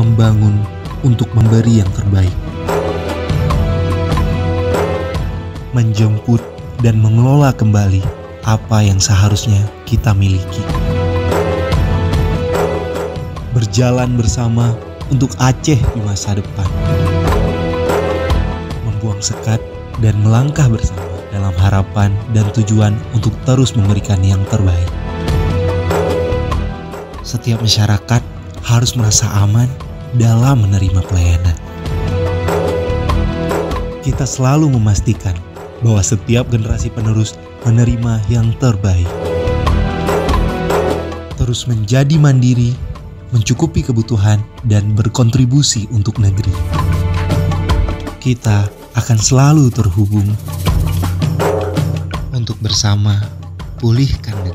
membangun untuk memberi yang terbaik. Menjemput dan mengelola kembali apa yang seharusnya kita miliki. Berjalan bersama untuk Aceh di masa depan. Membuang sekat dan melangkah bersama dalam harapan dan tujuan untuk terus memberikan yang terbaik. Setiap masyarakat harus merasa aman dalam menerima pelayanan. Kita selalu memastikan bahwa setiap generasi penerus menerima yang terbaik. Terus menjadi mandiri, mencukupi kebutuhan, dan berkontribusi untuk negeri. Kita akan selalu terhubung untuk bersama pulihkan negeri.